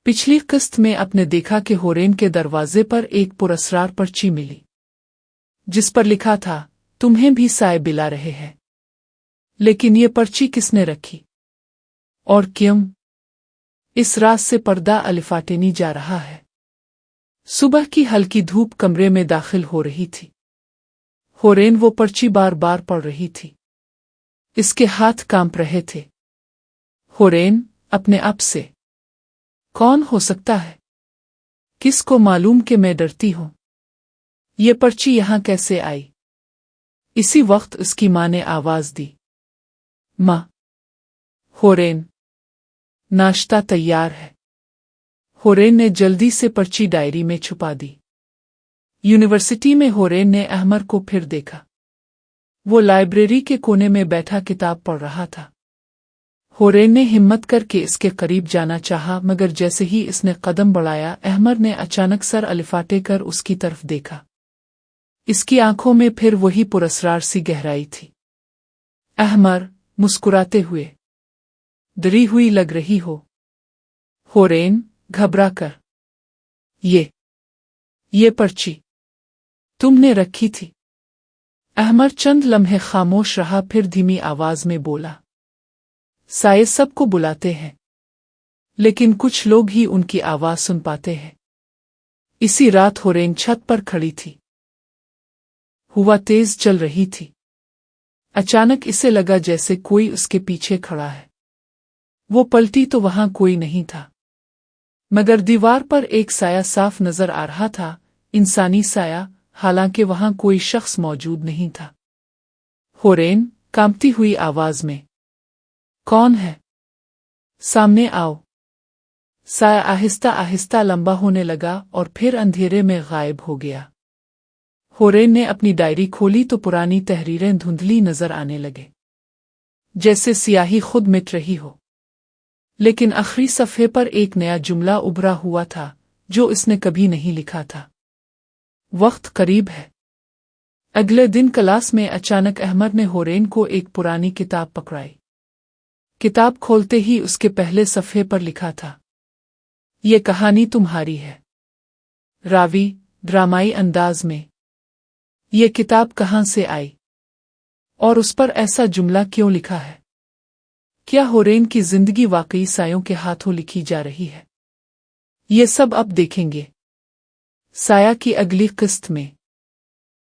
पिछली किस्त में आपने देखा कि होरेन के दरवाजे पर एक पुरस्कार पर्ची मिली जिस पर लिखा था तुम्हें भी साए बिला रहे हैं। लेकिन ये पर्ची किसने रखी और क्यों? इस रात से पर्दा अलिफाटेनी जा रहा है। सुबह की हल्की धूप कमरे में दाखिल हो रही थी। होरेन वो पर्ची बार बार पढ़ रही थी। इसके हाथ कांप रहे थे। होरेन अपने आप से, कौन हो सकता है? किसको मालूम कि मैं डरती हूं? ये पर्ची यहां कैसे आई? इसी वक्त उसकी मां ने आवाज दी, मां। होरेन, नाश्ता तैयार है। होरेन ने जल्दी से पर्ची डायरी में छुपा दी। यूनिवर्सिटी में होरेन ने अहमर को फिर देखा। वो लाइब्रेरी के कोने में बैठा किताब पढ़ रहा था। होरेन ने हिम्मत करके इसके करीब जाना चाहा, मगर जैसे ही इसने कदम बढ़ाया अहमर ने अचानक सर अलिफाटे कर उसकी तरफ देखा। इसकी आंखों में फिर वही पुरस्कार सी गहराई थी। अहमर, मुस्कुराते हुए, डरी हुई लग रही हो। होरेन, घबरा कर, ये पर्ची तुमने रखी थी? अहमर चंद लम्हे खामोश रहा, फिर धीमी आवाज में बोला, साये सबको बुलाते हैं, लेकिन कुछ लोग ही उनकी आवाज सुन पाते हैं। इसी रात होरेन छत पर खड़ी थी। हवा तेज चल रही थी। अचानक इसे लगा जैसे कोई उसके पीछे खड़ा है। वो पलटी तो वहां कोई नहीं था, मगर दीवार पर एक साया साफ नजर आ रहा था, इंसानी साया, हालांकि वहां कोई शख्स मौजूद नहीं था। होरेन, कांपती हुई आवाज में, कौन है? सामने आओ। साया आहिस्ता आहिस्ता लंबा होने लगा और फिर अंधेरे में गायब हो गया। होरेन ने अपनी डायरी खोली तो पुरानी तहरीरें धुंधली नजर आने लगे, जैसे स्याही खुद मिट रही हो। लेकिन आखिरी सफ़े पर एक नया जुमला उभरा हुआ था जो इसने कभी नहीं लिखा था, वक्त करीब है। अगले दिन क्लास में अचानक अहमर ने होरेन को एक पुरानी किताब पकड़ाई। किताब खोलते ही उसके पहले सफ़े पर लिखा था, ये कहानी तुम्हारी है। रावी, ड्रामाई अंदाज में, ये किताब कहाँ से आई और उस पर ऐसा जुमला क्यों लिखा है? क्या होरेन की जिंदगी वाकई सायों के हाथों लिखी जा रही है? ये सब अब देखेंगे साया की अगली किस्त में।